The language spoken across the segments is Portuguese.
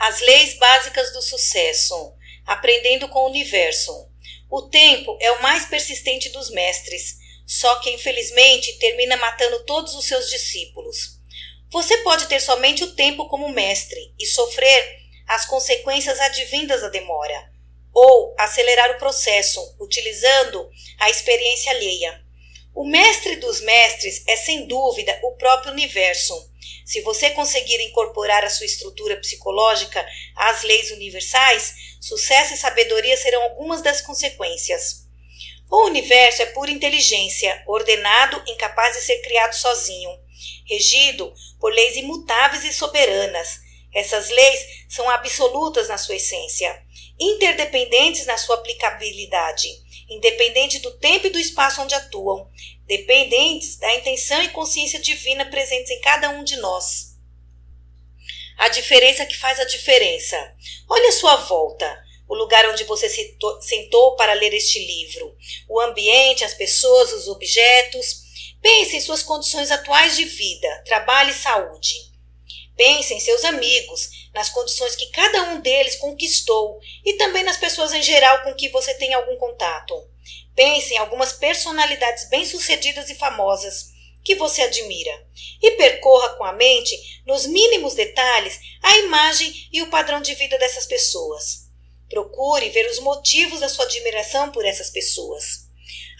As leis básicas do sucesso. Aprendendo com o universo. O tempo é o mais persistente dos mestres, só que infelizmente termina matando todos os seus discípulos. Você pode ter somente o tempo como mestre e sofrer as consequências advindas da demora, ou acelerar o processo, utilizando a experiência alheia. O mestre dos mestres é sem dúvida o próprio universo. Se você conseguir incorporar a sua estrutura psicológica às leis universais, sucesso e sabedoria serão algumas das consequências. O universo é pura inteligência, ordenado, incapaz de ser criado sozinho, regido por leis imutáveis e soberanas. Essas leis são absolutas na sua essência, interdependentes na sua aplicabilidade, independente do tempo e do espaço onde atuam, dependentes da intenção e consciência divina presentes em cada um de nós. A diferença que faz a diferença. Olhe à sua volta, o lugar onde você se sentou para ler este livro, o ambiente, as pessoas, os objetos. Pense em suas condições atuais de vida, trabalho e saúde. Pense em seus amigos, nas condições que cada um deles conquistou e também nas pessoas em geral com que você tem algum contato. Pense em algumas personalidades bem-sucedidas e famosas que você admira e percorra com a mente, nos mínimos detalhes, a imagem e o padrão de vida dessas pessoas. Procure ver os motivos da sua admiração por essas pessoas.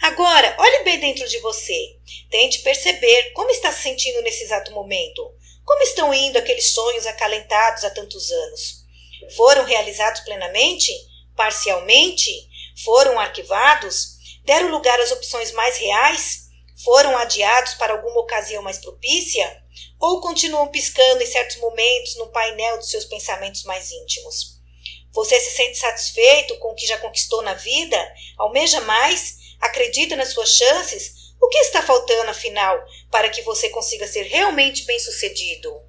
Agora, olhe bem dentro de você. Tente perceber como está se sentindo nesse exato momento. Como estão indo aqueles sonhos acalentados há tantos anos? Foram realizados plenamente? Parcialmente? Foram arquivados? Deram lugar às opções mais reais? Foram adiados para alguma ocasião mais propícia? Ou continuam piscando em certos momentos no painel dos seus pensamentos mais íntimos? Você se sente satisfeito com o que já conquistou na vida? Almeja mais? Acredita nas suas chances? O que está faltando, afinal, para que você consiga ser realmente bem-sucedido?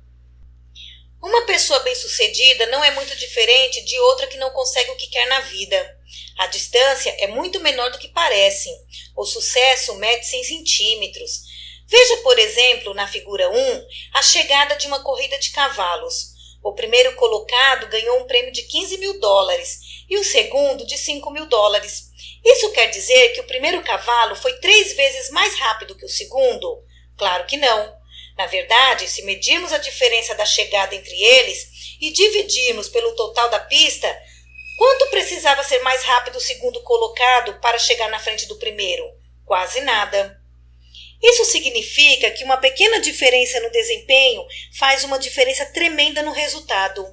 Uma pessoa bem-sucedida não é muito diferente de outra que não consegue o que quer na vida. A distância é muito menor do que parece. O sucesso mede-se em centímetros. Veja, por exemplo, na figura 1, a chegada de uma corrida de cavalos. O primeiro colocado ganhou um prêmio de $15.000 e o segundo de $5.000. Isso quer dizer que o primeiro cavalo foi 3 vezes mais rápido que o segundo? Claro que não. Na verdade, se medirmos a diferença da chegada entre eles e dividirmos pelo total da pista, quanto precisava ser mais rápido o segundo colocado para chegar na frente do primeiro? Quase nada. Isso significa que uma pequena diferença no desempenho faz uma diferença tremenda no resultado.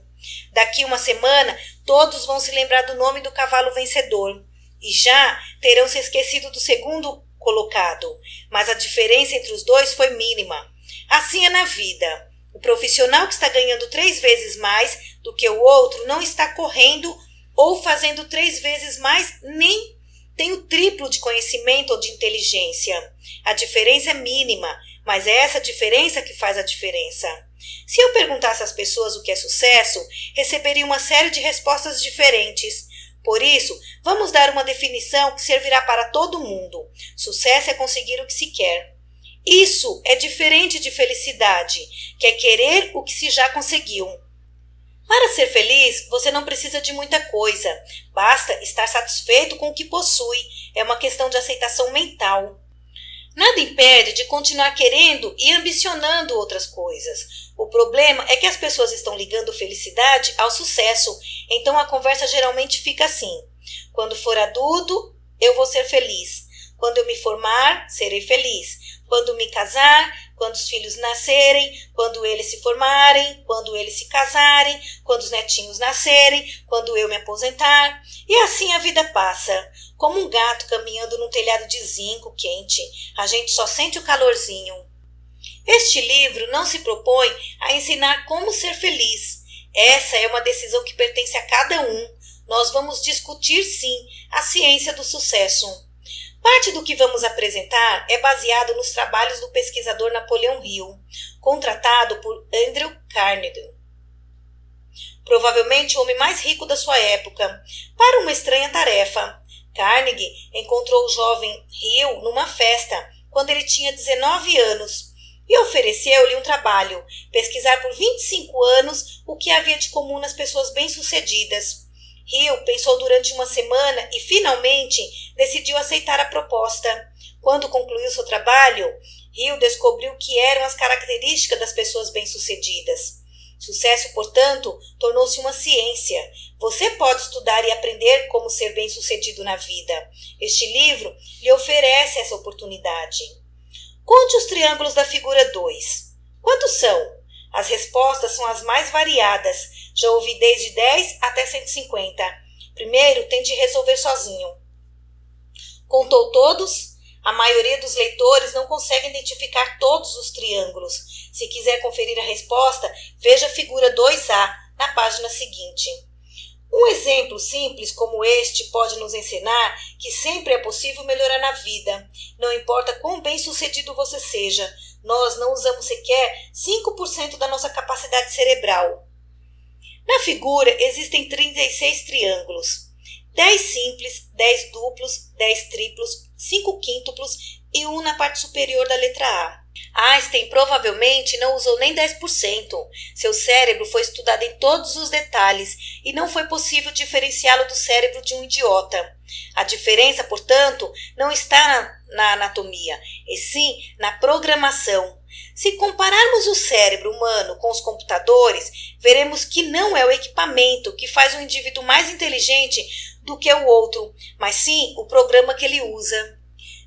Daqui uma semana, todos vão se lembrar do nome do cavalo vencedor e já terão se esquecido do segundo colocado, mas a diferença entre os dois foi mínima. Assim é na vida. O profissional que está ganhando 3 vezes mais do que o outro não está correndo ou fazendo 3 vezes mais, nem tem o triplo de conhecimento ou de inteligência. A diferença é mínima, mas é essa diferença que faz a diferença. Se eu perguntasse às pessoas o que é sucesso, receberia uma série de respostas diferentes. Por isso, vamos dar uma definição que servirá para todo mundo. Sucesso é conseguir o que se quer. Isso é diferente de felicidade, que é querer o que se já conseguiu. Para ser feliz, você não precisa de muita coisa. Basta estar satisfeito com o que possui. É uma questão de aceitação mental. Nada impede de continuar querendo e ambicionando outras coisas. O problema é que as pessoas estão ligando felicidade ao sucesso, então a conversa geralmente fica assim: quando for adulto, eu vou ser feliz. Quando eu me formar, serei feliz. Quando me casar, quando os filhos nascerem, quando eles se formarem, quando eles se casarem, quando os netinhos nascerem, quando eu me aposentar. E assim a vida passa, como um gato caminhando num telhado de zinco quente. A gente só sente o calorzinho. Este livro não se propõe a ensinar como ser feliz. Essa é uma decisão que pertence a cada um. Nós vamos discutir, sim, a ciência do sucesso. Parte do que vamos apresentar é baseado nos trabalhos do pesquisador Napoleão Hill, contratado por Andrew Carnegie, provavelmente o homem mais rico da sua época, para uma estranha tarefa. Carnegie encontrou o jovem Hill numa festa, quando ele tinha 19 anos. e ofereceu-lhe um trabalho, pesquisar por 25 anos o que havia de comum nas pessoas bem-sucedidas. Hill pensou durante uma semana e, finalmente, decidiu aceitar a proposta. Quando concluiu seu trabalho, Hill descobriu que eram as características das pessoas bem-sucedidas. Sucesso, portanto, tornou-se uma ciência. Você pode estudar e aprender como ser bem-sucedido na vida. Este livro lhe oferece essa oportunidade. Conte os triângulos da figura 2. Quantos são? As respostas são as mais variadas. Já ouvi desde 10 até 150. Primeiro, tente resolver sozinho. Contou todos? A maioria dos leitores não consegue identificar todos os triângulos. Se quiser conferir a resposta, veja a figura 2A na página seguinte. Um exemplo simples como este pode nos ensinar que sempre é possível melhorar na vida. Não importa quão bem-sucedido você seja, nós não usamos sequer 5% da nossa capacidade cerebral. Na figura existem 36 triângulos. 10 simples, 10 duplos, 10 triplos, 5 quíntuplos e 1 na parte superior da letra A. Einstein provavelmente não usou nem 10%. Seu cérebro foi estudado em todos os detalhes e não foi possível diferenciá-lo do cérebro de um idiota. A diferença, portanto, não está na anatomia, e sim na programação. Se compararmos o cérebro humano com os computadores, veremos que não é o equipamento que faz um indivíduo mais inteligente do que o outro, mas sim o programa que ele usa.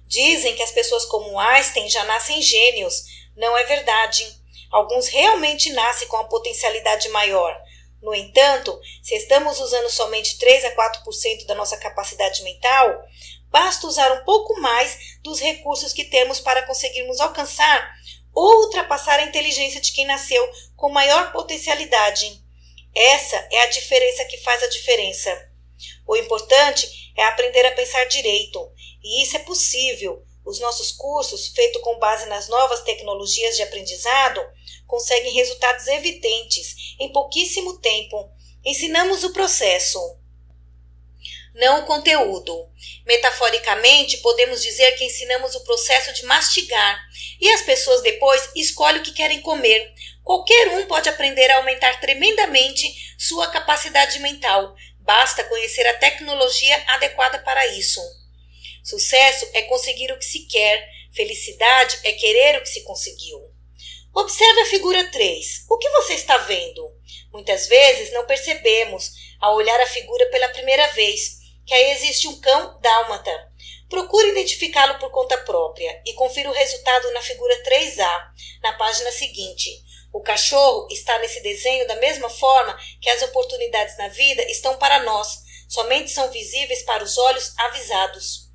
Dizem que as pessoas como Einstein já nascem gênios. Não é verdade. Alguns realmente nascem com a potencialidade maior. No entanto, se estamos usando somente 3 a 4% da nossa capacidade mental, basta usar um pouco mais dos recursos que temos para conseguirmos alcançar ou ultrapassar a inteligência de quem nasceu com maior potencialidade. Essa é a diferença que faz a diferença. O importante é aprender a pensar direito, e isso é possível. Os nossos cursos, feitos com base nas novas tecnologias de aprendizado, conseguem resultados evidentes em pouquíssimo tempo. Ensinamos o processo, não o conteúdo. Metaforicamente, podemos dizer que ensinamos o processo de mastigar, e as pessoas depois escolhem o que querem comer. Qualquer um pode aprender a aumentar tremendamente sua capacidade mental. Basta conhecer a tecnologia adequada para isso. Sucesso é conseguir o que se quer. Felicidade é querer o que se conseguiu. Observe a figura 3. O que você está vendo? Muitas vezes não percebemos, ao olhar a figura pela primeira vez, que aí existe um cão dálmata. Procure identificá-lo por conta própria e confira o resultado na figura 3A, na página seguinte. O cachorro está nesse desenho da mesma forma que as oportunidades na vida estão para nós, somente são visíveis para os olhos avisados.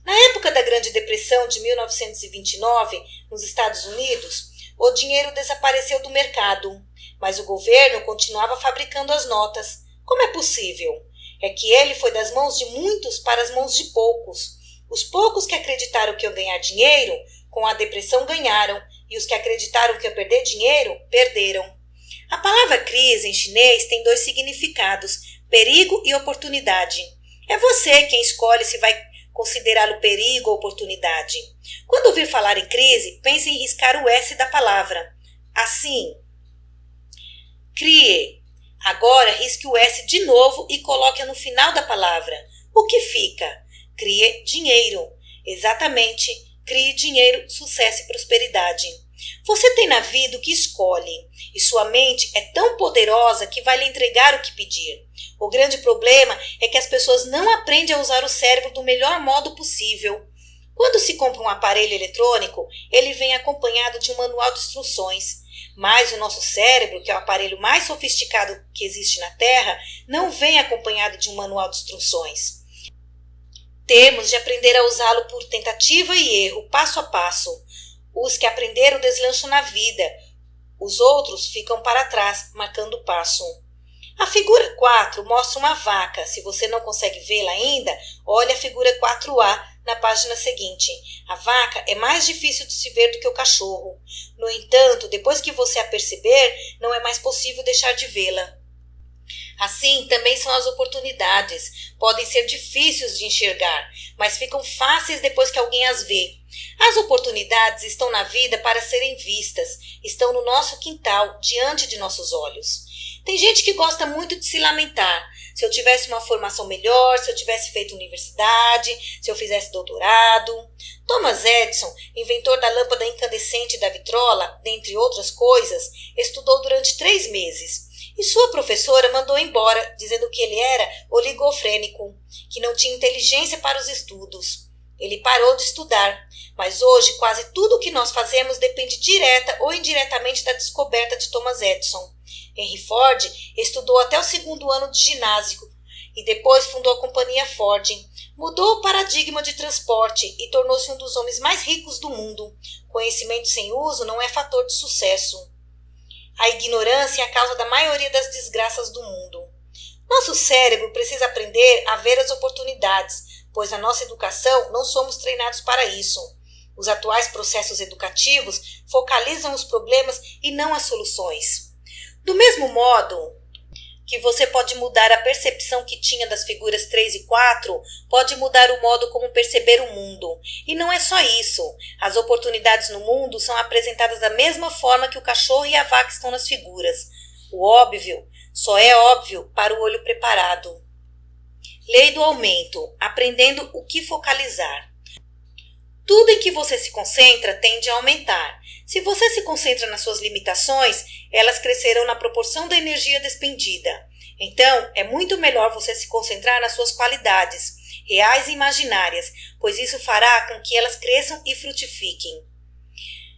Na época da Grande Depressão de 1929, nos Estados Unidos, o dinheiro desapareceu do mercado, mas o governo continuava fabricando as notas. Como é possível? É que ele foi das mãos de muitos para as mãos de poucos. Os poucos que acreditaram que iam ganhar dinheiro, com a depressão ganharam, e os que acreditaram que iam perder dinheiro, perderam. A palavra crise em chinês tem 2 significados, perigo e oportunidade. É você quem escolhe se vai considerá-lo perigo ou oportunidade. Quando ouvir falar em crise, pense em riscar o S da palavra. Assim, crie. Agora risque o S de novo e coloque-a no final da palavra. O que fica? Crie dinheiro. Exatamente. Crie dinheiro, sucesso e prosperidade. Você tem na vida o que escolhe, e sua mente é tão poderosa que vai lhe entregar o que pedir. O grande problema é que as pessoas não aprendem a usar o cérebro do melhor modo possível. Quando se compra um aparelho eletrônico, ele vem acompanhado de um manual de instruções. Mas o nosso cérebro, que é o aparelho mais sofisticado que existe na Terra, não vem acompanhado de um manual de instruções. Temos de aprender a usá-lo por tentativa e erro, passo a passo. Os que aprenderam deslancham na vida, os outros ficam para trás, marcando o passo. A figura 4 mostra uma vaca. Se você não consegue vê-la ainda, olhe a figura 4A na página seguinte. A vaca é mais difícil de se ver do que o cachorro. No entanto, depois que você a perceber, não é mais possível deixar de vê-la. Assim também são as oportunidades. Podem ser difíceis de enxergar, mas ficam fáceis depois que alguém as vê. As oportunidades estão na vida para serem vistas, estão no nosso quintal, diante de nossos olhos. Tem gente que gosta muito de se lamentar. Se eu tivesse uma formação melhor, se eu tivesse feito universidade, se eu fizesse doutorado. Thomas Edison, inventor da lâmpada incandescente da vitrola, dentre outras coisas, estudou durante 3 meses. E sua professora mandou embora, dizendo que ele era oligofrênico, que não tinha inteligência para os estudos. Ele parou de estudar, mas hoje quase tudo o que nós fazemos depende direta ou indiretamente da descoberta de Thomas Edison. Henry Ford estudou até o 2º ano de ginásio e depois fundou a companhia Ford. Mudou o paradigma de transporte e tornou-se um dos homens mais ricos do mundo. Conhecimento sem uso não é fator de sucesso. A ignorância é a causa da maioria das desgraças do mundo. Nosso cérebro precisa aprender a ver as oportunidades, pois na nossa educação não somos treinados para isso. Os atuais processos educativos focalizam os problemas e não as soluções. Do mesmo modo que você pode mudar a percepção que tinha das figuras 3 e 4, pode mudar o modo como perceber o mundo. E não é só isso. As oportunidades no mundo são apresentadas da mesma forma que o cachorro e a vaca estão nas figuras. O óbvio só é óbvio para o olho preparado. Lei do aumento, aprendendo o que focalizar. Tudo em que você se concentra tende a aumentar. Se você se concentra nas suas limitações, elas crescerão na proporção da energia despendida. Então, é muito melhor você se concentrar nas suas qualidades, reais e imaginárias, pois isso fará com que elas cresçam e frutifiquem.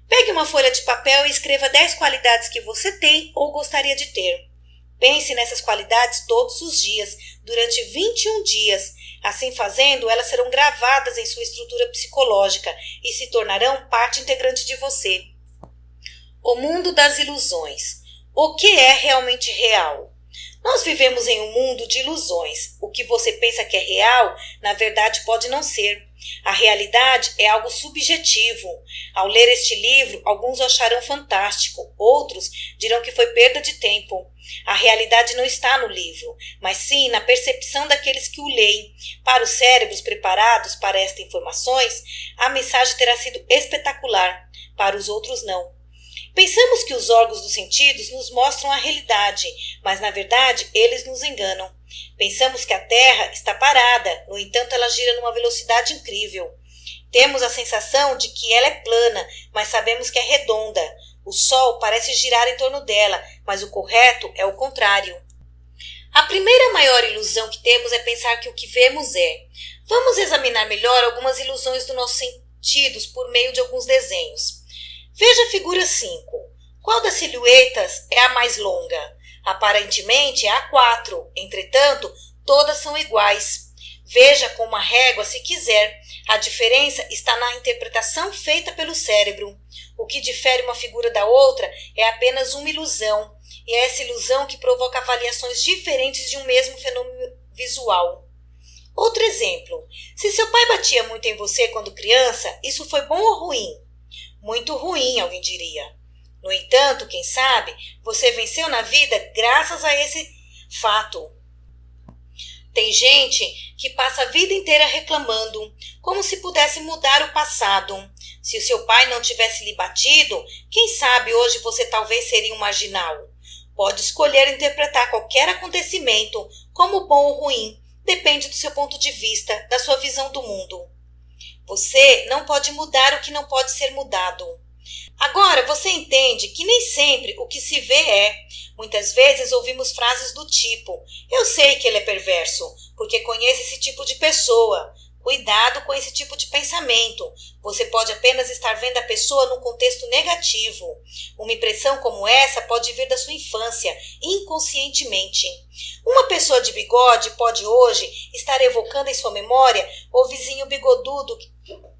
Pegue uma folha de papel e escreva 10 qualidades que você tem ou gostaria de ter. Pense nessas qualidades todos os dias, durante 21 dias. Assim fazendo, elas serão gravadas em sua estrutura psicológica e se tornarão parte integrante de você. O mundo das ilusões. O que é realmente real? Nós vivemos em um mundo de ilusões. O que você pensa que é real, na verdade pode não ser. A realidade é algo subjetivo. Ao ler este livro, alguns o acharão fantástico, outros dirão que foi perda de tempo. A realidade não está no livro, mas sim na percepção daqueles que o leem. Para os cérebros preparados para estas informações, a mensagem terá sido espetacular. Para os outros, não. Pensamos que os órgãos dos sentidos nos mostram a realidade, mas na verdade eles nos enganam. Pensamos que a Terra está parada, no entanto ela gira numa velocidade incrível. Temos a sensação de que ela é plana, mas sabemos que é redonda. O Sol parece girar em torno dela, mas o correto é o contrário. A primeira maior ilusão que temos é pensar que o que vemos é. Vamos examinar melhor algumas ilusões dos nossos sentidos por meio de alguns desenhos. Veja a figura 5. Qual das silhuetas é a mais longa? Aparentemente é a 4, entretanto, todas são iguais. Veja com uma régua se quiser. A diferença está na interpretação feita pelo cérebro. O que difere uma figura da outra é apenas uma ilusão, e é essa ilusão que provoca avaliações diferentes de um mesmo fenômeno visual. Outro exemplo. Se seu pai batia muito em você quando criança, isso foi bom ou ruim? Muito ruim, alguém diria. No entanto, quem sabe, você venceu na vida graças a esse fato. Tem gente que passa a vida inteira reclamando, como se pudesse mudar o passado. Se o seu pai não tivesse lhe batido, quem sabe hoje você talvez seria um marginal. Pode escolher interpretar qualquer acontecimento como bom ou ruim, depende do seu ponto de vista, da sua visão do mundo. Você não pode mudar o que não pode ser mudado. Agora, você entende que nem sempre o que se vê é. Muitas vezes ouvimos frases do tipo: eu sei que ele é perverso, porque conheço esse tipo de pessoa. Cuidado com esse tipo de pensamento. Você pode apenas estar vendo a pessoa num contexto negativo. Uma impressão como essa pode vir da sua infância, inconscientemente. Uma pessoa de bigode pode hoje estar evocando em sua memória o vizinho bigodudo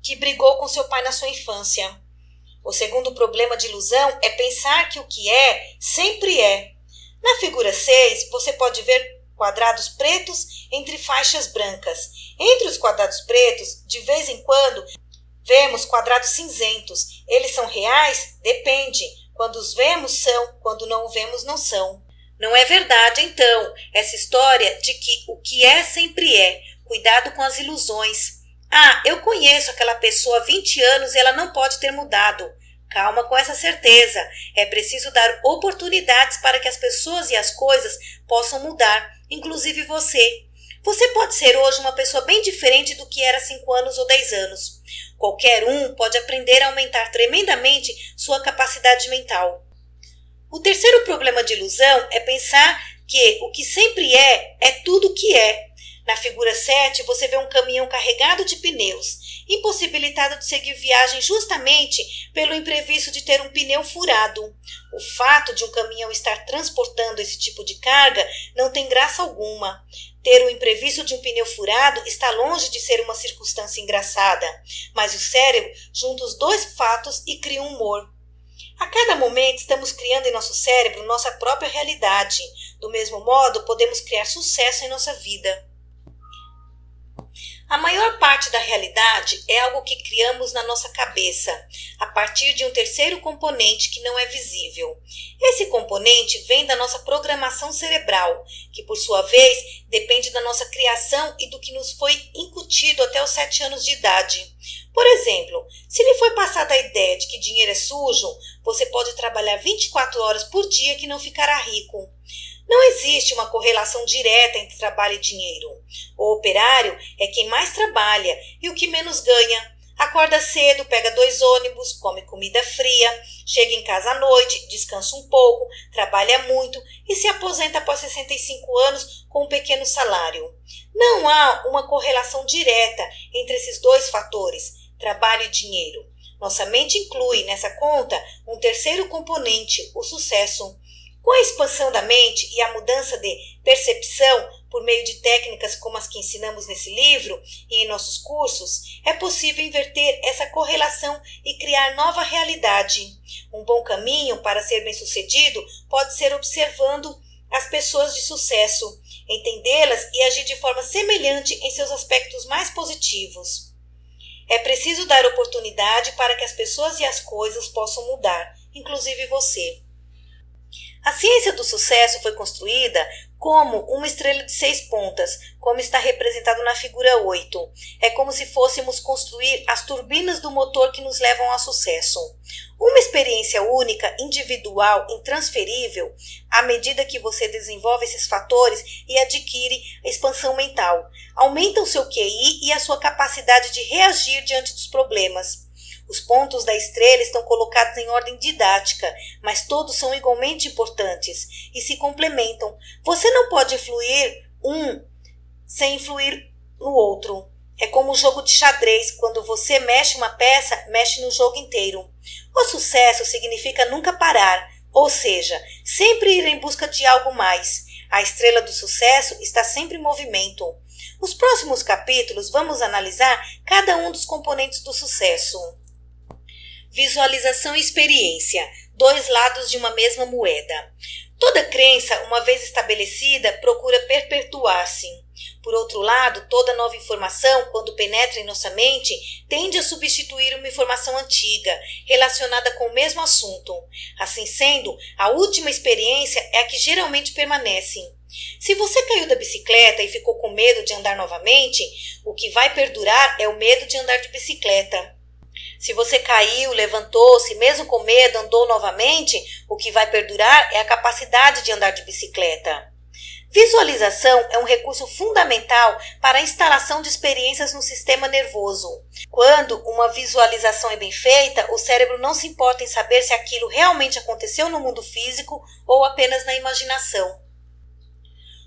que brigou com seu pai na sua infância. O segundo problema de ilusão é pensar que o que é, sempre é. Na figura 6, você pode ver quadrados pretos entre faixas brancas. Entre os quadrados pretos, de vez em quando, vemos quadrados cinzentos. Eles são reais? Depende. Quando os vemos, são. Quando não os vemos, não são. Não é verdade, então, essa história de que o que é sempre é. Cuidado com as ilusões. Ah, eu conheço aquela pessoa há 20 anos e ela não pode ter mudado. Calma com essa certeza. É preciso dar oportunidades para que as pessoas e as coisas possam mudar, inclusive você. Você pode ser hoje uma pessoa bem diferente do que era há 5 anos ou 10 anos. Qualquer um pode aprender a aumentar tremendamente sua capacidade mental. O terceiro problema de ilusão é pensar que o que sempre é tudo o que é. Na figura 7, você vê um caminhão carregado de pneus, impossibilitado de seguir viagem justamente pelo imprevisto de ter um pneu furado. O fato de um caminhão estar transportando esse tipo de carga não tem graça alguma. Ter o imprevisto de um pneu furado está longe de ser uma circunstância engraçada, mas o cérebro junta os dois fatos e cria um humor. A cada momento estamos criando em nosso cérebro nossa própria realidade. Do mesmo modo, podemos criar sucesso em nossa vida. A maior parte da realidade é algo que criamos na nossa cabeça, a partir de um terceiro componente que não é visível. Esse componente vem da nossa programação cerebral, que por sua vez depende da nossa criação e do que nos foi incutido até os 7 anos de idade. Por exemplo, se lhe foi passada a ideia de que dinheiro é sujo, você pode trabalhar 24 horas por dia que não ficará rico. Não existe uma correlação direta entre trabalho e dinheiro. O operário é quem mais trabalha e o que menos ganha. Acorda cedo, pega 2 ônibus, come comida fria, chega em casa à noite, descansa um pouco, trabalha muito e se aposenta após 65 anos com um pequeno salário. Não há uma correlação direta entre esses dois fatores, trabalho e dinheiro. Nossa mente inclui nessa conta um terceiro componente, o sucesso. Com a expansão da mente e a mudança de percepção por meio de técnicas como as que ensinamos nesse livro e em nossos cursos, é possível inverter essa correlação e criar nova realidade. Um bom caminho para ser bem-sucedido pode ser observando as pessoas de sucesso, entendê-las e agir de forma semelhante em seus aspectos mais positivos. É preciso dar oportunidade para que as pessoas e as coisas possam mudar, inclusive você. A ciência do sucesso foi construída como uma estrela de 6 pontas, como está representado na figura 8. É como se fôssemos construir as turbinas do motor que nos levam ao sucesso. Uma experiência única, individual, intransferível, à medida que você desenvolve esses fatores e adquire a expansão mental. Aumenta o seu QI e a sua capacidade de reagir diante dos problemas. Os pontos da estrela estão colocados em ordem didática, mas todos são igualmente importantes e se complementam. Você não pode influir um sem influir no outro. É como um jogo de xadrez, quando você mexe uma peça, mexe no jogo inteiro. O sucesso significa nunca parar, ou seja, sempre ir em busca de algo mais. A estrela do sucesso está sempre em movimento. Nos próximos capítulos, vamos analisar cada um dos componentes do sucesso. Visualização e experiência, 2 lados de uma mesma moeda. Toda crença, uma vez estabelecida, procura perpetuar-se. Por outro lado, toda nova informação, quando penetra em nossa mente, tende a substituir uma informação antiga, relacionada com o mesmo assunto. Assim sendo, a última experiência é a que geralmente permanece. Se você caiu da bicicleta e ficou com medo de andar novamente, o que vai perdurar é o medo de andar de bicicleta. Se você caiu, levantou-se, mesmo com medo, andou novamente, o que vai perdurar é a capacidade de andar de bicicleta. Visualização é um recurso fundamental para a instalação de experiências no sistema nervoso. Quando uma visualização é bem feita, o cérebro não se importa em saber se aquilo realmente aconteceu no mundo físico ou apenas na imaginação.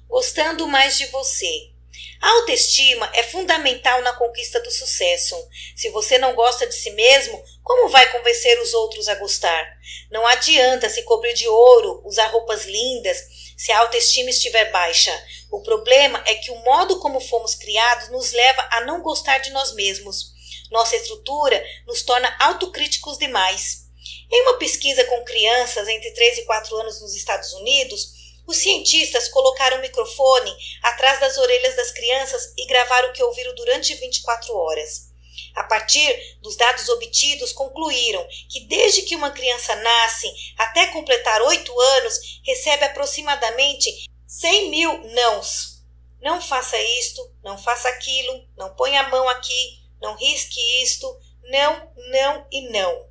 Gostando mais de você. A autoestima é fundamental na conquista do sucesso. Se você não gosta de si mesmo, como vai convencer os outros a gostar? Não adianta se cobrir de ouro, usar roupas lindas, se a autoestima estiver baixa. O problema é que o modo como fomos criados nos leva a não gostar de nós mesmos. Nossa estrutura nos torna autocríticos demais. Em uma pesquisa com crianças entre 3 e 4 anos nos Estados Unidos, os cientistas colocaram um microfone atrás das orelhas das crianças e gravaram o que ouviram durante 24 horas. A partir dos dados obtidos, concluíram que desde que uma criança nasce até completar 8 anos, recebe aproximadamente 100 mil nãos. Não faça isto, não faça aquilo, não ponha a mão aqui, não risque isto, não, não e não.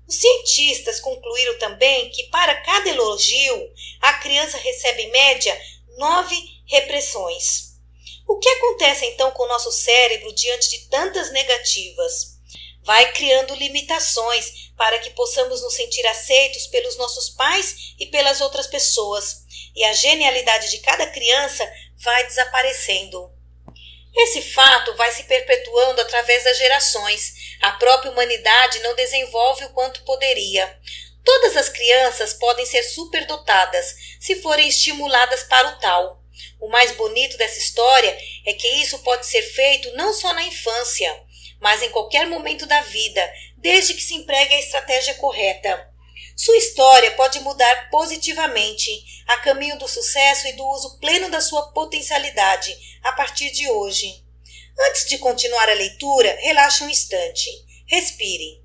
Os cientistas concluíram também que para cada elogio, a criança recebe em média 9 repressões. O que acontece então com o nosso cérebro diante de tantas negativas? Vai criando limitações para que possamos nos sentir aceitos pelos nossos pais e pelas outras pessoas, e a genialidade de cada criança vai desaparecendo. Esse fato vai se perpetuando através das gerações. A própria humanidade não desenvolve o quanto poderia. Todas as crianças podem ser superdotadas, se forem estimuladas para o tal. O mais bonito dessa história é que isso pode ser feito não só na infância, mas em qualquer momento da vida, desde que se empregue a estratégia correta. Sua história pode mudar positivamente, a caminho do sucesso e do uso pleno da sua potencialidade, a partir de hoje. Antes de continuar a leitura, relaxe um instante. Respire.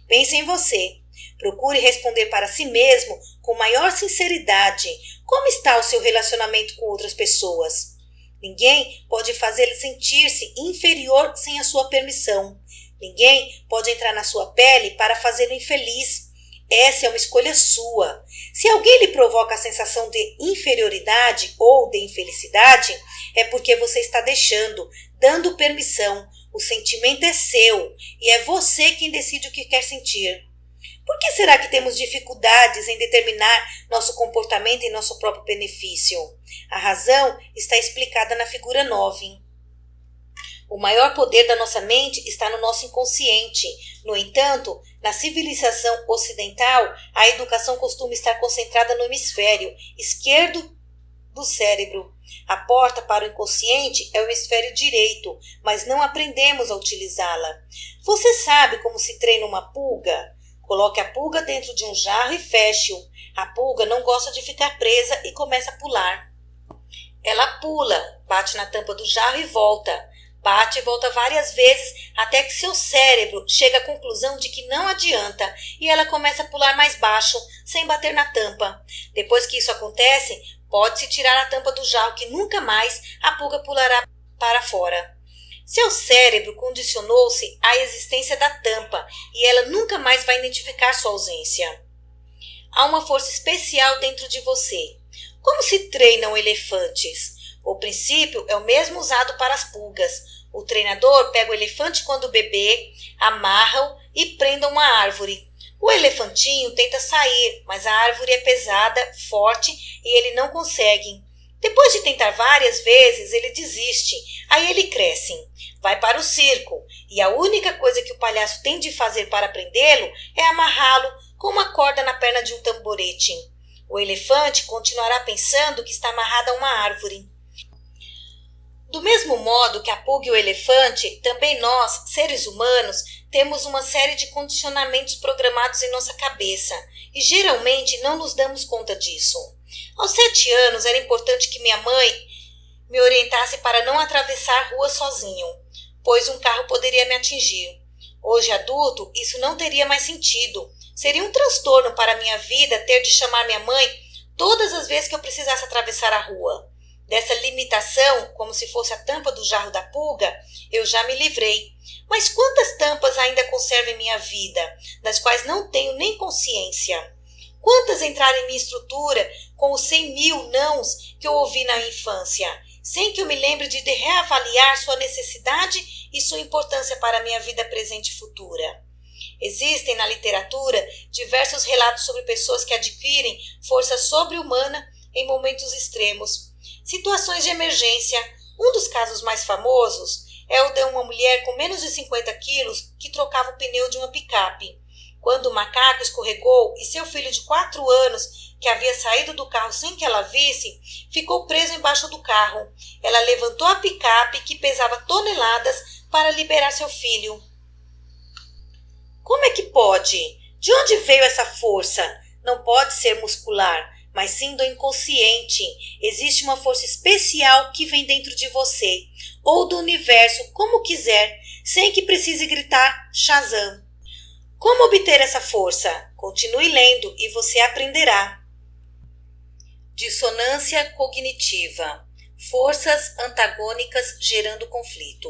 Pense em você. Procure responder para si mesmo com maior sinceridade como está o seu relacionamento com outras pessoas. Ninguém pode fazê-lo sentir-se inferior sem a sua permissão. Ninguém pode entrar na sua pele para fazê-lo infeliz. Essa é uma escolha sua. Se alguém lhe provoca a sensação de inferioridade ou de infelicidade, é porque você está dando permissão. O sentimento é seu e é você quem decide o que quer sentir. Por que será que temos dificuldades em determinar nosso comportamento em nosso próprio benefício? A razão está explicada na figura 9. O maior poder da nossa mente está no nosso inconsciente. No entanto, na civilização ocidental, a educação costuma estar concentrada no hemisfério esquerdo do cérebro. A porta para o inconsciente é o hemisfério direito, mas não aprendemos a utilizá-la. Você sabe como se treina uma pulga? Coloque a pulga dentro de um jarro e feche-o. A pulga não gosta de ficar presa e começa a pular. Ela pula, bate na tampa do jarro e volta. Bate e volta várias vezes até que seu cérebro chega à conclusão de que não adianta e ela começa a pular mais baixo, sem bater na tampa. Depois que isso acontece, pode-se tirar a tampa do jarro que nunca mais a pulga pulará para fora. Seu cérebro condicionou-se à existência da tampa e ela nunca mais vai identificar sua ausência. Há uma força especial dentro de você. Como se treinam elefantes? O princípio é o mesmo usado para as pulgas. O treinador pega o elefante quando bebê, amarra-o e prende a uma árvore. O elefantinho tenta sair, mas a árvore é pesada, forte e ele não consegue. Depois de tentar várias vezes, ele desiste. Aí ele cresce, vai para o circo e a única coisa que o palhaço tem de fazer para prendê-lo é amarrá-lo com uma corda na perna de um tamborete. O elefante continuará pensando que está amarrado a uma árvore. Do mesmo modo que a pulga e o elefante, também nós, seres humanos, temos uma série de condicionamentos programados em nossa cabeça e geralmente não nos damos conta disso. Aos 7 anos era importante que minha mãe me orientasse para não atravessar a rua sozinho, pois um carro poderia me atingir. Hoje adulto, isso não teria mais sentido. Seria um transtorno para a minha vida ter de chamar minha mãe todas as vezes que eu precisasse atravessar a rua. Dessa limitação, como se fosse a tampa do jarro da pulga, eu já me livrei. Mas quantas tampas ainda conservo em minha vida, das quais não tenho nem consciência? Quantas entraram em minha estrutura com os 100 mil nãos que eu ouvi na infância, sem que eu me lembre de reavaliar sua necessidade e sua importância para a minha vida presente e futura? Existem na literatura diversos relatos sobre pessoas que adquirem força sobre-humana em momentos extremos. Situações de emergência. Um dos casos mais famosos é o de uma mulher com menos de 50 quilos que trocava o pneu de uma picape. Quando o macaco escorregou e seu filho de 4 anos, que havia saído do carro sem que ela visse, ficou preso embaixo do carro. Ela levantou a picape, que pesava toneladas, para liberar seu filho. Como é que pode? De onde veio essa força? Não pode ser muscular, mas sim do inconsciente. Existe uma força especial que vem dentro de você, ou do universo, como quiser. sem que precise gritar Shazam. Como obter essa força? Continue lendo e você aprenderá. Dissonância cognitiva. Forças antagônicas gerando conflito.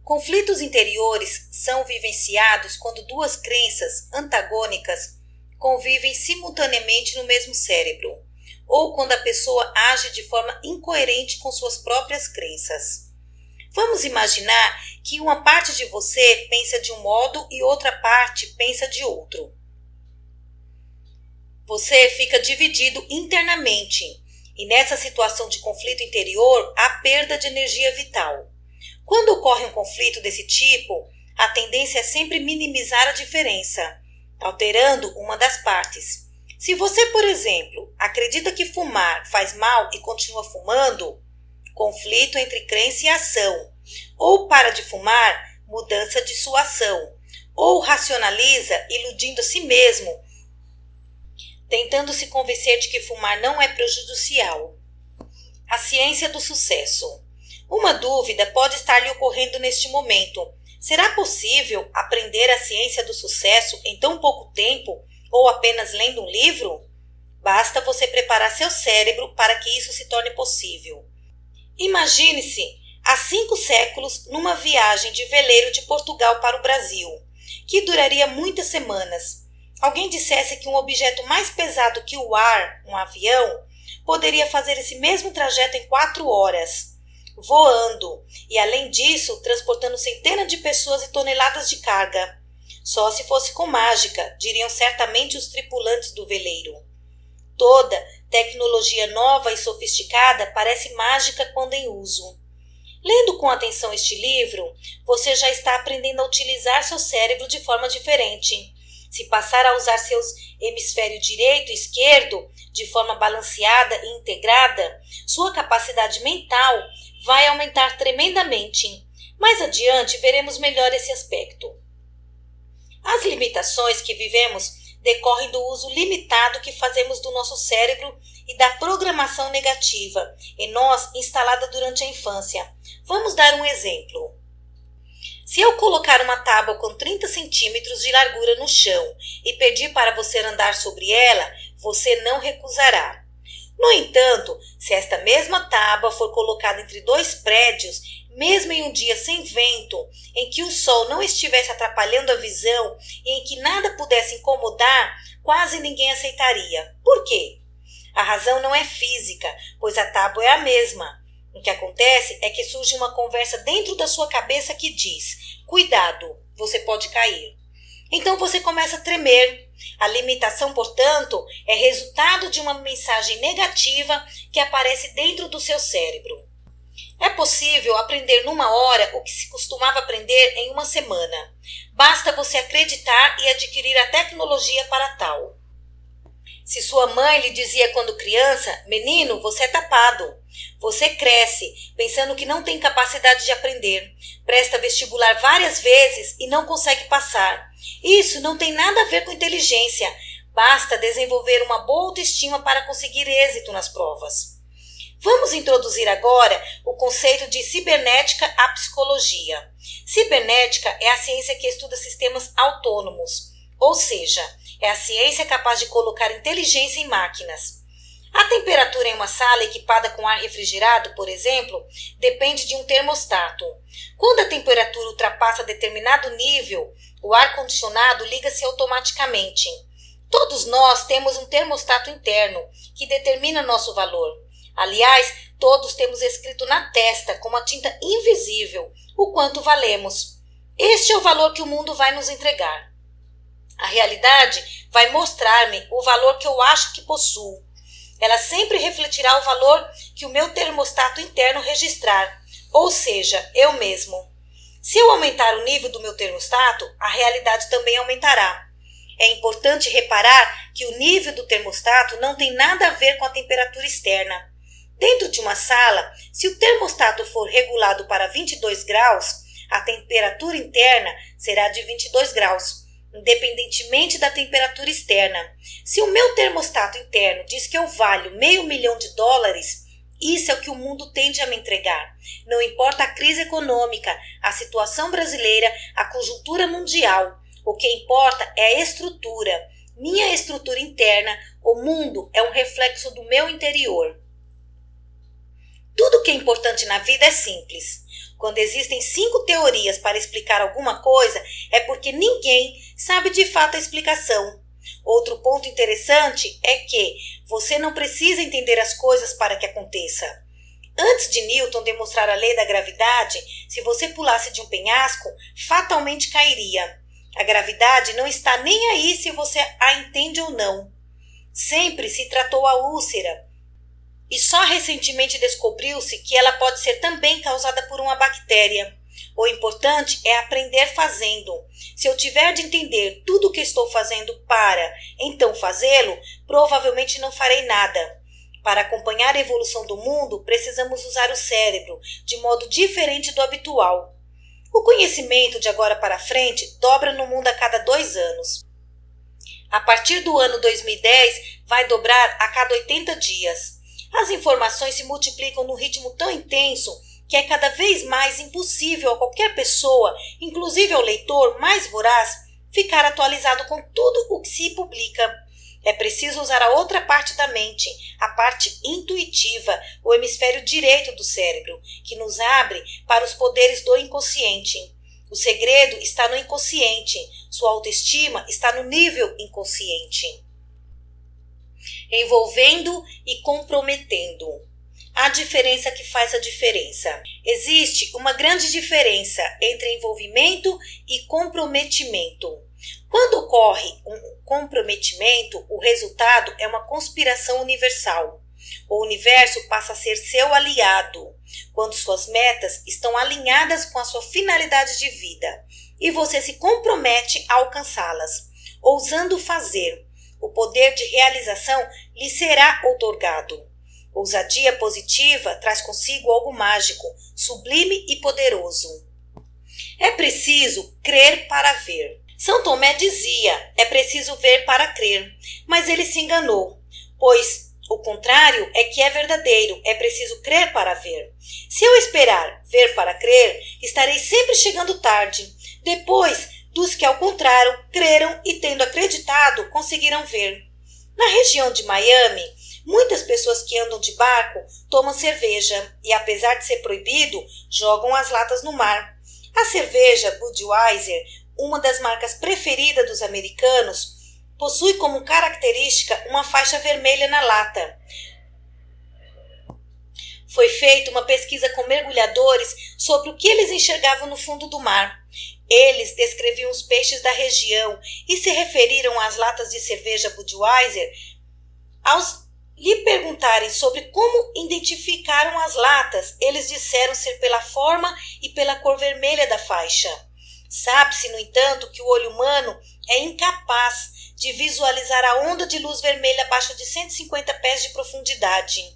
Conflitos interiores são vivenciados quando duas crenças antagônicas convivem simultaneamente no mesmo cérebro, ou quando a pessoa age de forma incoerente com suas próprias crenças. Vamos imaginar que uma parte de você pensa de um modo e outra parte pensa de outro. Você fica dividido internamente e nessa situação de conflito interior há perda de energia vital. Quando ocorre um conflito desse tipo, a tendência é sempre minimizar a diferença, alterando uma das partes. Se você, por exemplo, acredita que fumar faz mal e continua fumando, conflito entre crença e ação. Ou para de fumar, mudança de sua ação. Ou racionaliza, iludindo a si mesmo, tentando se convencer de que fumar não é prejudicial. A ciência do sucesso. Uma dúvida pode estar lhe ocorrendo neste momento. Será possível aprender a ciência do sucesso em tão pouco tempo ou apenas lendo um livro? Basta você preparar seu cérebro para que isso se torne possível. Imagine-se há 5 séculos numa viagem de veleiro de Portugal para o Brasil, que duraria muitas semanas. Alguém dissesse que um objeto mais pesado que o ar, um avião, poderia fazer esse mesmo trajeto em 4 horas. Voando e, além disso, transportando centenas de pessoas e toneladas de carga. Só se fosse com mágica, diriam certamente os tripulantes do veleiro. Toda tecnologia nova e sofisticada parece mágica quando em uso. Lendo com atenção este livro, você já está aprendendo a utilizar seu cérebro de forma diferente. Se passar a usar seus hemisférios direito e esquerdo de forma balanceada e integrada, sua capacidade mental vai aumentar tremendamente. Mais adiante veremos melhor esse aspecto. As limitações que vivemos decorrem do uso limitado que fazemos do nosso cérebro e da programação negativa em nós instalada durante a infância. Vamos dar um exemplo. Se eu colocar uma tábua com 30 centímetros de largura no chão e pedir para você andar sobre ela, você não recusará. No entanto, se esta mesma tábua for colocada entre 2 prédios, mesmo em um dia sem vento, em que o sol não estivesse atrapalhando a visão e em que nada pudesse incomodar, quase ninguém aceitaria. Por quê? A razão não é física, pois a tábua é a mesma. O que acontece é que surge uma conversa dentro da sua cabeça que diz: cuidado, você pode cair. Então você começa a tremer. A limitação, portanto, é resultado de uma mensagem negativa que aparece dentro do seu cérebro. É possível aprender numa hora o que se costumava aprender em uma semana. Basta você acreditar e adquirir a tecnologia para tal. Se sua mãe lhe dizia quando criança: menino, você é tapado. Você cresce pensando que não tem capacidade de aprender. Presta vestibular várias vezes e não consegue passar. Isso não tem nada a ver com inteligência. Basta desenvolver uma boa autoestima para conseguir êxito nas provas. Vamos introduzir agora o conceito de cibernética à psicologia. Cibernética é a ciência que estuda sistemas autônomos, ou seja, é a ciência capaz de colocar inteligência em máquinas. A temperatura em uma sala equipada com ar refrigerado, por exemplo, depende de um termostato. Quando a temperatura ultrapassa determinado nível, o ar-condicionado liga-se automaticamente. Todos nós temos um termostato interno que determina nosso valor. Aliás, todos temos escrito na testa, com uma tinta invisível, o quanto valemos. Este é o valor que o mundo vai nos entregar. A realidade vai mostrar-me o valor que eu acho que possuo. Ela sempre refletirá o valor que o meu termostato interno registrar, ou seja, eu mesmo. Se eu aumentar o nível do meu termostato, a realidade também aumentará. É importante reparar que o nível do termostato não tem nada a ver com a temperatura externa. Dentro de uma sala, se o termostato for regulado para 22 graus, a temperatura interna será de 22 graus, independentemente da temperatura externa. Se o meu termostato interno diz que eu valho $500 mil, Isso é o que o mundo tende a me entregar. Não importa a crise econômica, a situação brasileira, a conjuntura mundial. O que importa é a estrutura. Minha estrutura interna, o mundo é um reflexo do meu interior. Tudo que é importante na vida é simples. Quando existem 5 teorias para explicar alguma coisa, é porque ninguém sabe de fato a explicação. Outro ponto interessante é que você não precisa entender as coisas para que aconteça. Antes de Newton demonstrar a lei da gravidade, se você pulasse de um penhasco, fatalmente cairia. A gravidade não está nem aí se você a entende ou não. Sempre se tratou a úlcera. E só recentemente descobriu-se que ela pode ser também causada por uma bactéria. O importante é aprender fazendo. Se eu tiver de entender tudo o que estou fazendo para então fazê-lo, provavelmente não farei nada. Para acompanhar a evolução do mundo, precisamos usar o cérebro de modo diferente do habitual. O conhecimento de agora para frente dobra no mundo a cada 2 anos. A partir do ano 2010, vai dobrar a cada 80 dias. As informações se multiplicam num ritmo tão intenso que é cada vez mais impossível a qualquer pessoa, inclusive ao leitor mais voraz, ficar atualizado com tudo o que se publica. É preciso usar a outra parte da mente, a parte intuitiva, o hemisfério direito do cérebro, que nos abre para os poderes do inconsciente. O segredo está no inconsciente, sua autoestima está no nível inconsciente. Envolvendo e comprometendo. A diferença que faz a diferença. Existe uma grande diferença entre envolvimento e comprometimento. Quando ocorre um comprometimento, o resultado é uma conspiração universal. O universo passa a ser seu aliado, quando suas metas estão alinhadas com a sua finalidade de vida, e você se compromete a alcançá-las, ousando fazer. O poder de realização lhe será outorgado. Ousadia positiva traz consigo algo mágico, sublime e poderoso. É preciso crer para ver. São Tomé dizia, é preciso ver para crer, mas ele se enganou, pois o contrário é que é verdadeiro, é preciso crer para ver. Se eu esperar ver para crer, estarei sempre chegando tarde, depois dos que ao contrário creram e tendo acreditado conseguiram ver. Na região de Miami, muitas pessoas que andam de barco tomam cerveja e, apesar de ser proibido, jogam as latas no mar. A cerveja Budweiser, uma das marcas preferidas dos americanos, possui como característica uma faixa vermelha na lata. Foi feita uma pesquisa com mergulhadores sobre o que eles enxergavam no fundo do mar. Eles descreviam os peixes da região e se referiram às latas de cerveja Budweiser. Aos lhe perguntarem sobre como identificaram as latas, eles disseram ser pela forma e pela cor vermelha da faixa. Sabe-se, no entanto, que o olho humano é incapaz de visualizar a onda de luz vermelha abaixo de 150 pés de profundidade.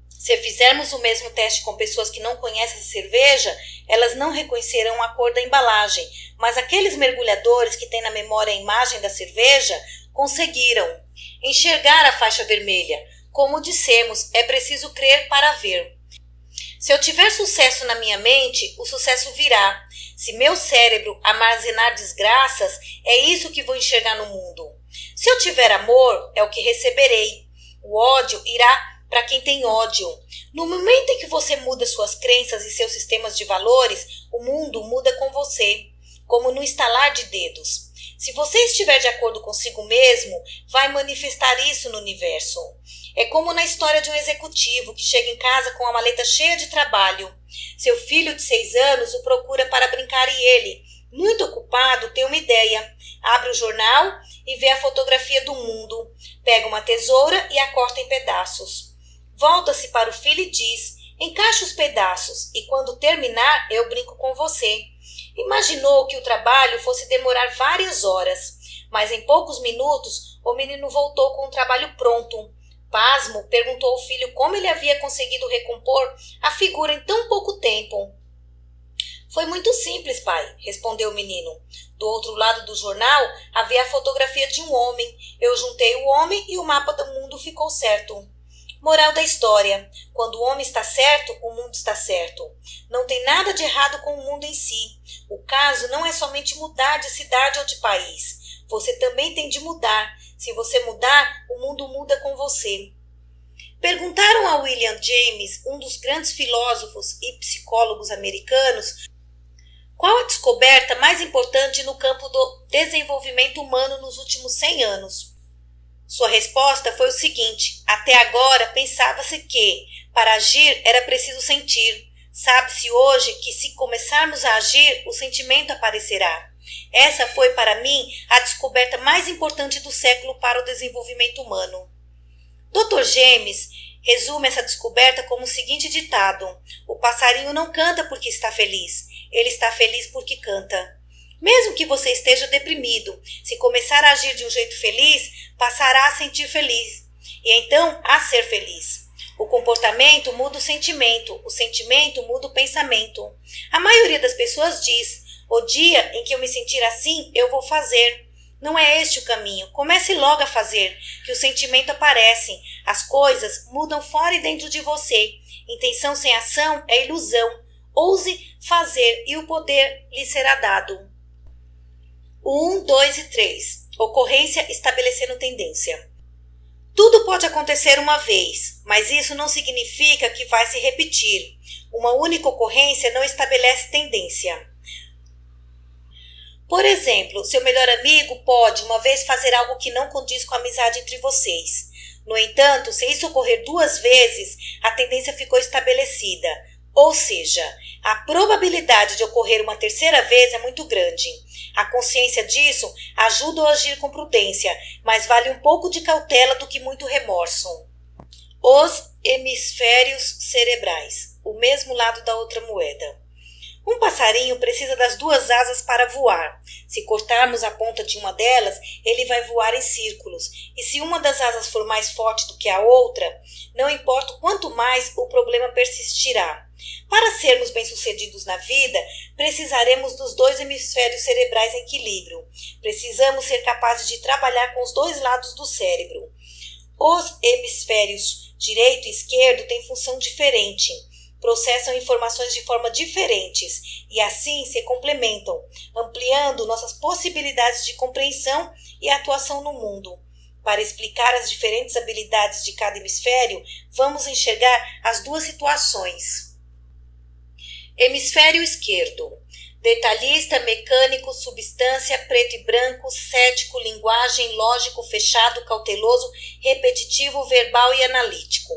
Se fizermos o mesmo teste com pessoas que não conhecem a cerveja, elas não reconhecerão a cor da embalagem, mas aqueles mergulhadores que têm na memória a imagem da cerveja conseguiram enxergar a faixa vermelha. Como dissemos, é preciso crer para ver. Se eu tiver sucesso na minha mente, o sucesso virá. Se meu cérebro armazenar desgraças, é isso que vou enxergar no mundo. Se eu tiver amor, é o que receberei. O ódio irá para quem tem ódio. No momento em que você muda suas crenças e seus sistemas de valores, o mundo muda com você, como no estalar de dedos. Se você estiver de acordo consigo mesmo, vai manifestar isso no universo. É como na história de um executivo que chega em casa com a maleta cheia de trabalho. Seu filho de 6 anos o procura para brincar e ele, muito ocupado, tem uma ideia. Abre o jornal e vê a fotografia do mundo. Pega uma tesoura e a corta em pedaços. Volta-se para o filho e diz: encaixe os pedaços e quando terminar eu brinco com você. Imaginou que o trabalho fosse demorar várias horas, mas em poucos minutos o menino voltou com o trabalho pronto. Pasmo, perguntou ao filho como ele havia conseguido recompor a figura em tão pouco tempo. Foi muito simples, pai, respondeu o menino. Do outro lado do jornal havia a fotografia de um homem. Eu juntei o homem e o mapa do mundo ficou certo. Moral da história: quando o homem está certo, o mundo está certo. Não tem nada de errado com o mundo em si. O caso não é somente mudar de cidade ou de país. Você também tem de mudar. Se você mudar, o mundo muda com você. Perguntaram a William James, um dos grandes filósofos e psicólogos americanos, qual a descoberta mais importante no campo do desenvolvimento humano nos últimos 100 anos? Sua resposta foi o seguinte: até agora pensava-se que, para agir, era preciso sentir. Sabe-se hoje que, se começarmos a agir, o sentimento aparecerá. Essa foi, para mim, a descoberta mais importante do século para o desenvolvimento humano. Dr. James resume essa descoberta como o seguinte ditado: o passarinho não canta porque está feliz, ele está feliz porque canta. Mesmo que você esteja deprimido, se começar a agir de um jeito feliz, passará a sentir feliz, e então a ser feliz. O comportamento muda o sentimento muda o pensamento. A maioria das pessoas diz: o dia em que eu me sentir assim, eu vou fazer. Não é este o caminho. Comece logo a fazer, que o sentimento aparece. As coisas mudam fora e dentro de você. Intenção sem ação é ilusão. Ouse fazer e o poder lhe será dado. 1, 2 e 3. Ocorrência estabelecendo tendência. Tudo pode acontecer uma vez, mas isso não significa que vai se repetir. Uma única ocorrência não estabelece tendência. Por exemplo, seu melhor amigo pode uma vez fazer algo que não condiz com a amizade entre vocês. No entanto, se isso ocorrer 2 vezes, a tendência ficou estabelecida. Ou seja, a probabilidade de ocorrer uma 3ª vez é muito grande. A consciência disso ajuda a agir com prudência, mas vale um pouco de cautela do que muito remorso. Os hemisférios cerebrais, o mesmo lado da outra moeda. Um passarinho precisa das 2 asas para voar. Se cortarmos a ponta de uma delas, ele vai voar em círculos. E se uma das asas for mais forte do que a outra, não importa o quanto mais, o problema persistirá. Para sermos bem-sucedidos na vida, precisaremos dos 2 hemisférios cerebrais em equilíbrio. Precisamos ser capazes de trabalhar com os 2 lados do cérebro. Os hemisférios direito e esquerdo têm função diferente. Processam informações de forma diferentes e assim se complementam, ampliando nossas possibilidades de compreensão e atuação no mundo. Para explicar as diferentes habilidades de cada hemisfério, vamos enxergar as 2 situações. Hemisfério esquerdo: detalhista, mecânico, substância, preto e branco, cético, linguagem, lógico, fechado, cauteloso, repetitivo, verbal e analítico.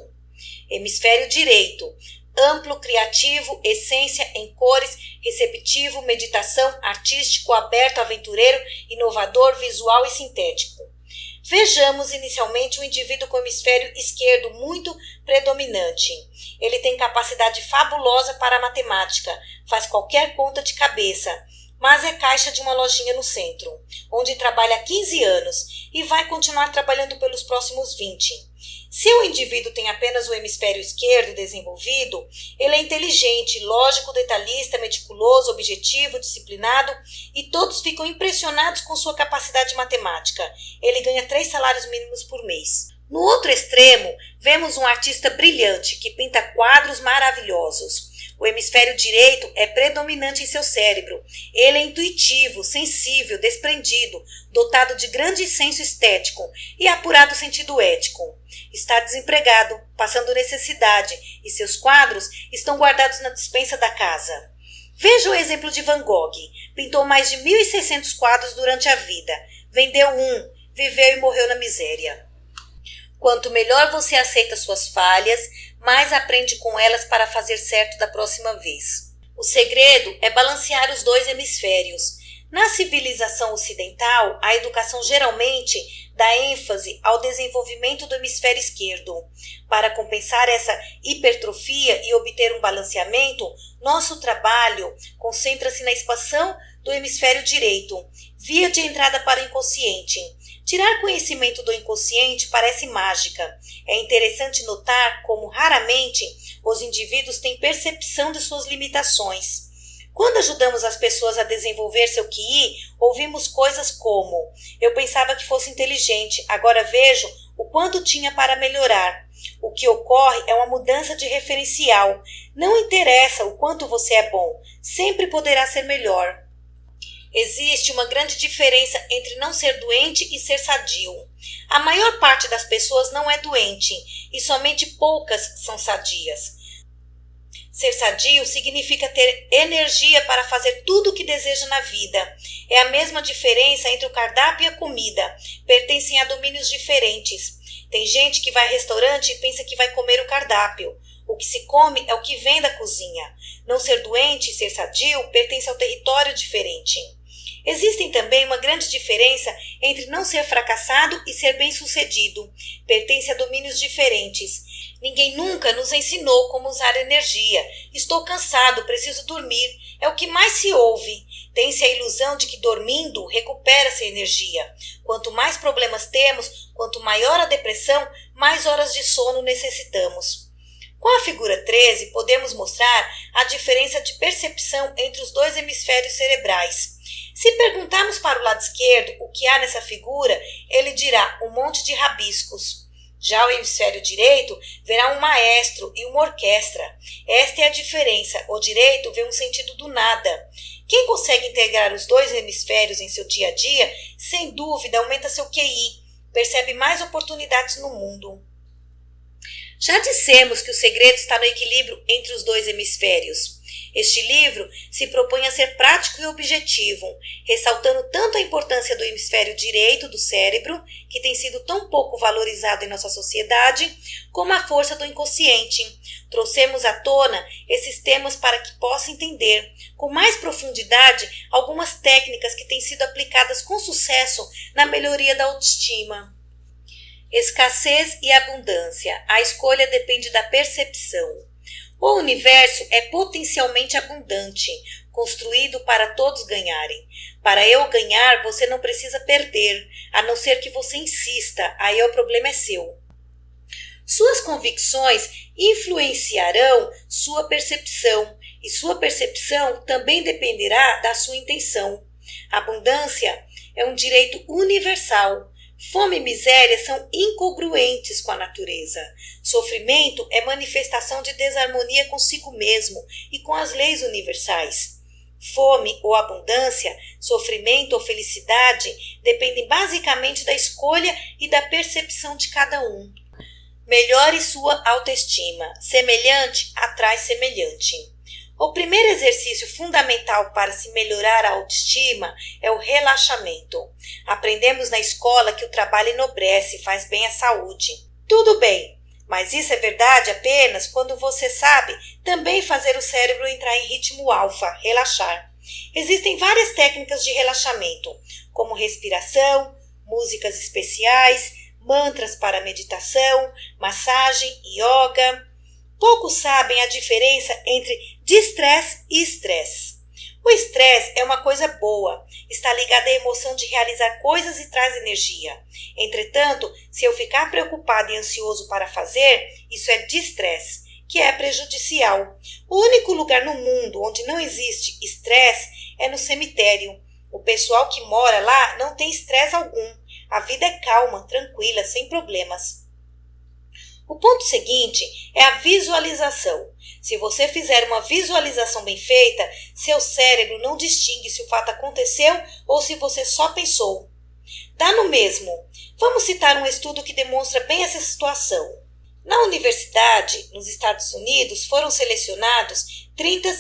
Hemisfério direito: amplo, criativo, essência em cores, receptivo, meditação, artístico, aberto, aventureiro, inovador, visual e sintético. Vejamos inicialmente o indivíduo com o hemisfério esquerdo muito predominante. Ele tem capacidade fabulosa para a matemática, faz qualquer conta de cabeça, mas é caixa de uma lojinha no centro, onde trabalha há 15 anos e vai continuar trabalhando pelos próximos 20. Se o indivíduo tem apenas o hemisfério esquerdo desenvolvido, ele é inteligente, lógico, detalhista, meticuloso, objetivo, disciplinado e todos ficam impressionados com sua capacidade matemática. Ele ganha 3 salários mínimos por mês. No outro extremo, vemos um artista brilhante que pinta quadros maravilhosos. O hemisfério direito é predominante em seu cérebro. Ele é intuitivo, sensível, desprendido, dotado de grande senso estético e apurado sentido ético. Está desempregado, passando necessidade, e seus quadros estão guardados na despensa da casa. Veja o exemplo de Van Gogh. Pintou mais de 1.600 quadros durante a vida. Vendeu um, viveu e morreu na miséria. Quanto melhor você aceita suas falhas, mais aprende com elas para fazer certo da próxima vez. O segredo é balancear os 2 hemisférios. Na civilização ocidental, a educação geralmente dá ênfase ao desenvolvimento do hemisfério esquerdo. Para compensar essa hipertrofia e obter um balanceamento, nosso trabalho concentra-se na expansão do hemisfério direito, via de entrada para o inconsciente. Tirar conhecimento do inconsciente parece mágica. É interessante notar como raramente os indivíduos têm percepção de suas limitações. Quando ajudamos as pessoas a desenvolver seu QI, ouvimos coisas como: eu pensava que fosse inteligente, agora vejo o quanto tinha para melhorar. O que ocorre é uma mudança de referencial. Não interessa o quanto você é bom, sempre poderá ser melhor. Existe uma grande diferença entre não ser doente e ser sadio. A maior parte das pessoas não é doente e somente poucas são sadias. Ser sadio significa ter energia para fazer tudo o que deseja na vida. É a mesma diferença entre o cardápio e a comida. Pertencem a domínios diferentes. Tem gente que vai ao restaurante e pensa que vai comer o cardápio. O que se come é o que vem da cozinha. Não ser doente e ser sadio pertence ao território diferente. Existem também uma grande diferença entre não ser fracassado e ser bem-sucedido. Pertence a domínios diferentes. Ninguém nunca nos ensinou como usar energia. Estou cansado, preciso dormir. É o que mais se ouve. Tem-se a ilusão de que dormindo recupera-se a energia. Quanto mais problemas temos, quanto maior a depressão, mais horas de sono necessitamos. Com a figura 13, podemos mostrar a diferença de percepção entre os dois hemisférios cerebrais. Se perguntarmos para o lado esquerdo o que há nessa figura, ele dirá um monte de rabiscos. Já o hemisfério direito verá um maestro e uma orquestra. Esta é a diferença. O direito vê um sentido do nada. Quem consegue integrar os dois hemisférios em seu dia a dia, sem dúvida aumenta seu QI, percebe mais oportunidades no mundo. Já dissemos que o segredo está no equilíbrio entre os dois hemisférios. Este livro se propõe a ser prático e objetivo, ressaltando tanto a importância do hemisfério direito do cérebro, que tem sido tão pouco valorizado em nossa sociedade, como a força do inconsciente. Trouxemos à tona esses temas para que possa entender, com mais profundidade, algumas técnicas que têm sido aplicadas com sucesso na melhoria da autoestima. Escassez e abundância. A escolha depende da percepção. O universo é potencialmente abundante, construído para todos ganharem. Para eu ganhar, você não precisa perder, a não ser que você insista, aí o problema é seu. Suas convicções influenciarão sua percepção, e sua percepção também dependerá da sua intenção. Abundância é um direito universal. Fome e miséria são incongruentes com a natureza. Sofrimento é manifestação de desarmonia consigo mesmo e com as leis universais. Fome ou abundância, sofrimento ou felicidade dependem basicamente da escolha e da percepção de cada um. Melhore sua autoestima. Semelhante atrai semelhante. O primeiro exercício fundamental para se melhorar a autoestima é o relaxamento. Aprendemos na escola que o trabalho enobrece e faz bem à saúde. Tudo bem, mas isso é verdade apenas quando você sabe também fazer o cérebro entrar em ritmo alfa, relaxar. Existem várias técnicas de relaxamento, como respiração, músicas especiais, mantras para meditação, massagem, yoga. Poucos sabem a diferença entre distress e estresse. O estresse é uma coisa boa, está ligado à emoção de realizar coisas e traz energia. Entretanto, se eu ficar preocupado e ansioso para fazer, isso é distress, que é prejudicial. O único lugar no mundo onde não existe estresse é no cemitério. O pessoal que mora lá não tem estresse algum. A vida é calma, tranquila, sem problemas. O ponto seguinte é a visualização. Se você fizer uma visualização bem feita, seu cérebro não distingue se o fato aconteceu ou se você só pensou. Dá no mesmo. Vamos citar um estudo que demonstra bem essa situação. Na universidade, nos Estados Unidos, foram selecionados 30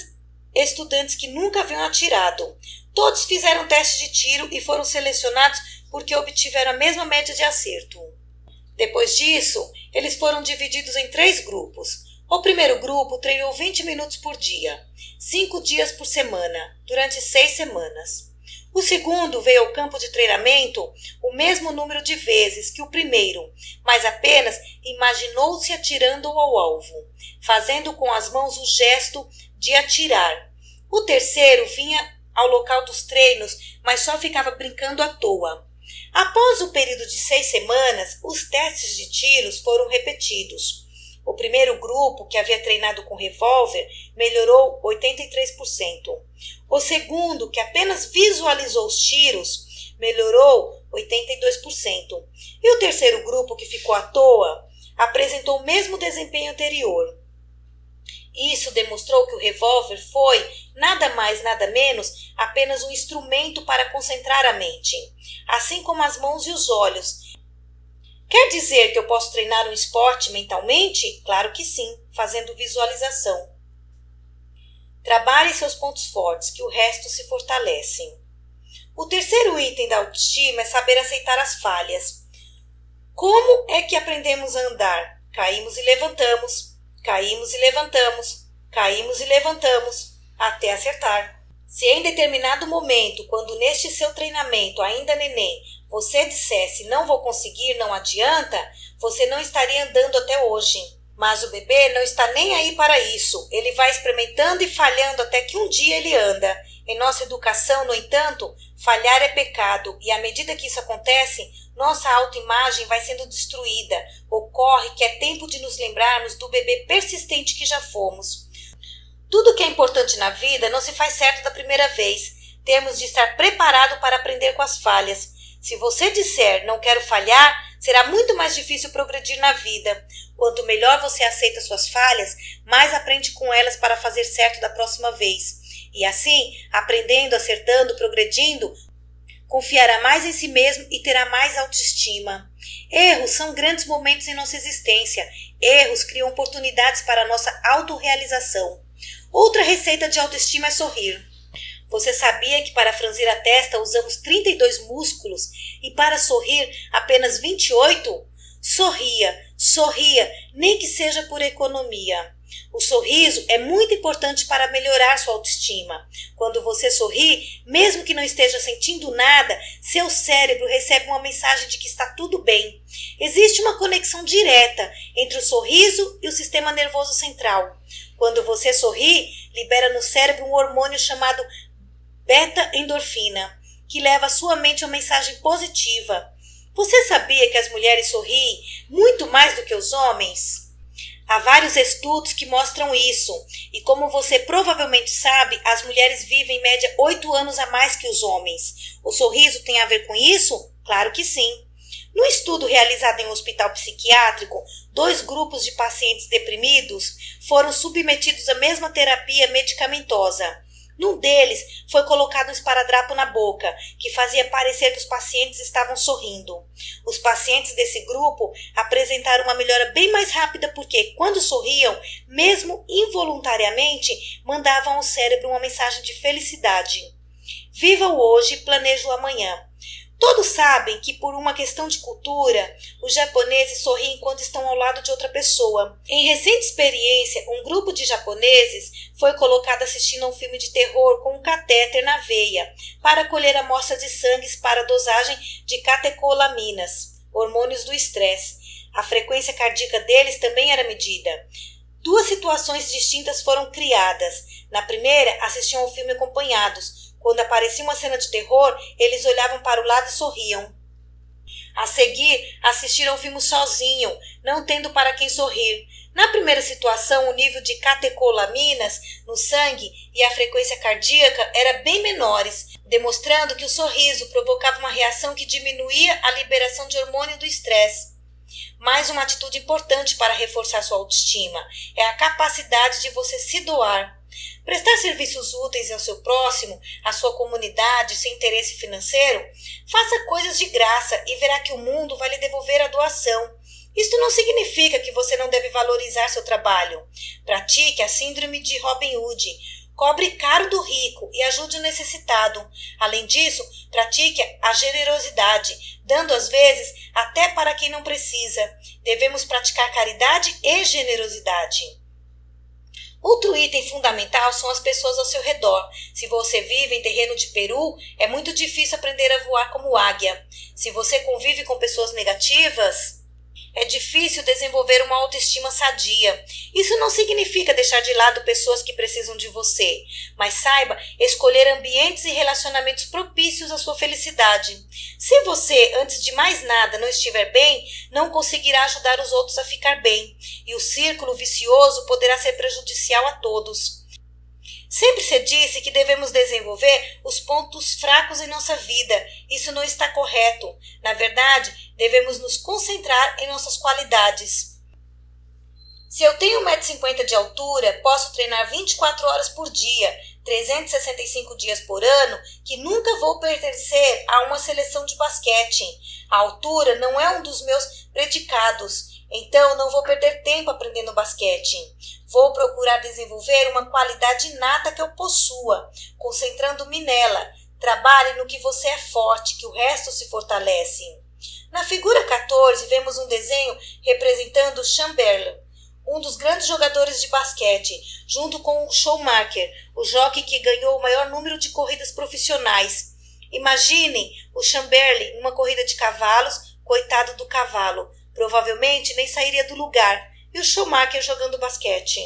estudantes que nunca haviam atirado. Todos fizeram teste de tiro e foram selecionados porque obtiveram a mesma média de acerto. Depois disso, eles foram divididos em 3 grupos. O primeiro grupo treinou 20 minutos por dia, 5 dias por semana, durante 6 semanas. O segundo veio ao campo de treinamento o mesmo número de vezes que o primeiro, mas apenas imaginou-se atirando ao alvo, fazendo com as mãos o gesto de atirar. O terceiro vinha ao local dos treinos, mas só ficava brincando à toa. Após o período de 6 semanas, os testes de tiros foram repetidos. O primeiro grupo, que havia treinado com revólver, melhorou 83%. O segundo, que apenas visualizou os tiros, melhorou 82%. E o terceiro grupo, que ficou à toa, apresentou o mesmo desempenho anterior. Isso demonstrou que o revólver foi, nada mais nada menos, apenas um instrumento para concentrar a mente, assim como as mãos e os olhos. Quer dizer que eu posso treinar um esporte mentalmente? Claro que sim, fazendo visualização. Trabalhe seus pontos fortes, que o resto se fortalece. O terceiro item da autoestima é saber aceitar as falhas. Como é que aprendemos a andar? Caímos e levantamos, caímos e levantamos, caímos e levantamos, até acertar. Se em determinado momento, quando neste seu treinamento, ainda neném, você dissesse não vou conseguir, não adianta, você não estaria andando até hoje. Mas o bebê não está nem aí para isso. Ele vai experimentando e falhando até que um dia ele anda. Em nossa educação, no entanto, falhar é pecado e à medida que isso acontece, nossa autoimagem vai sendo destruída. Ocorre que é tempo de nos lembrarmos do bebê persistente que já fomos. Tudo que é importante na vida não se faz certo da primeira vez. Temos de estar preparado para aprender com as falhas. Se você disser não quero falhar, será muito mais difícil progredir na vida. Quanto melhor você aceita suas falhas, mais aprende com elas para fazer certo da próxima vez. E assim, aprendendo, acertando, progredindo, confiará mais em si mesmo e terá mais autoestima. Erros são grandes momentos em nossa existência. Erros criam oportunidades para a nossa autorrealização. Outra receita de autoestima é sorrir. Você sabia que para franzir a testa usamos 32 músculos e para sorrir apenas 28? Sorria, sorria, nem que seja por economia. O sorriso é muito importante para melhorar sua autoestima. Quando você sorri, mesmo que não esteja sentindo nada, seu cérebro recebe uma mensagem de que está tudo bem. Existe uma conexão direta entre o sorriso e o sistema nervoso central. Quando você sorri, libera no cérebro um hormônio chamado beta-endorfina, que leva à sua mente uma mensagem positiva. Você sabia que as mulheres sorriem muito mais do que os homens? Há vários estudos que mostram isso, e como você provavelmente sabe, as mulheres vivem em média 8 anos a mais que os homens. O sorriso tem a ver com isso? Claro que sim. No estudo realizado em um hospital psiquiátrico, 2 grupos de pacientes deprimidos foram submetidos à mesma terapia medicamentosa. Num deles, foi colocado um esparadrapo na boca, que fazia parecer que os pacientes estavam sorrindo. Os pacientes desse grupo apresentaram uma melhora bem mais rápida porque, quando sorriam, mesmo involuntariamente, mandavam ao cérebro uma mensagem de felicidade. Viva o hoje e planeje o amanhã. Todos sabem que, por uma questão de cultura, os japoneses sorriem quando estão ao lado de outra pessoa. Em recente experiência, um grupo de japoneses foi colocado assistindo a um filme de terror com um catéter na veia para colher amostras de sangue para a dosagem de catecolaminas, hormônios do estresse. A frequência cardíaca deles também era medida. 2 situações distintas foram criadas. Na primeira, assistiam ao filme acompanhados. Quando aparecia uma cena de terror, eles olhavam para o lado e sorriam. A seguir, assistiram ao filme sozinho, não tendo para quem sorrir. Na primeira situação, o nível de catecolaminas no sangue e a frequência cardíaca eram bem menores, demonstrando que o sorriso provocava uma reação que diminuía a liberação de hormônio do estresse. Mais uma atitude importante para reforçar sua autoestima é a capacidade de você se doar. Prestar serviços úteis ao seu próximo, à sua comunidade, sem interesse financeiro, faça coisas de graça e verá que o mundo vai lhe devolver a doação. Isto não significa que você não deve valorizar seu trabalho. Pratique a síndrome de Robin Hood. Cobre caro do rico e ajude o necessitado. Além disso, pratique a generosidade, dando às vezes até para quem não precisa. Devemos praticar caridade e generosidade. Outro item fundamental são as pessoas ao seu redor. Se você vive em terreno de peru, é muito difícil aprender a voar como águia. Se você convive com pessoas negativas, é difícil desenvolver uma autoestima sadia. Isso não significa deixar de lado pessoas que precisam de você, mas saiba escolher ambientes e relacionamentos propícios à sua felicidade. Se você, antes de mais nada, não estiver bem, não conseguirá ajudar os outros a ficar bem, e o círculo vicioso poderá ser prejudicial a todos. Sempre se disse que devemos desenvolver os pontos fracos em nossa vida. Isso não está correto. Na verdade, devemos nos concentrar em nossas qualidades. Se eu tenho 1,50 m de altura, posso treinar 24 horas por dia, 365 dias por ano, que nunca vou pertencer a uma seleção de basquete. A altura não é um dos meus predicados, então não vou perder tempo aprendendo basquete. Vou procurar desenvolver uma qualidade inata que eu possua, concentrando-me nela. Trabalhe no que você é forte, que o resto se fortalece. Na figura 14, vemos um desenho representando Chamberlain, um dos grandes jogadores de basquete, junto com o Schumacher, o jockey que ganhou o maior número de corridas profissionais. Imaginem o Chamberlain em uma corrida de cavalos, coitado do cavalo, provavelmente nem sairia do lugar, e o Schumacher jogando basquete.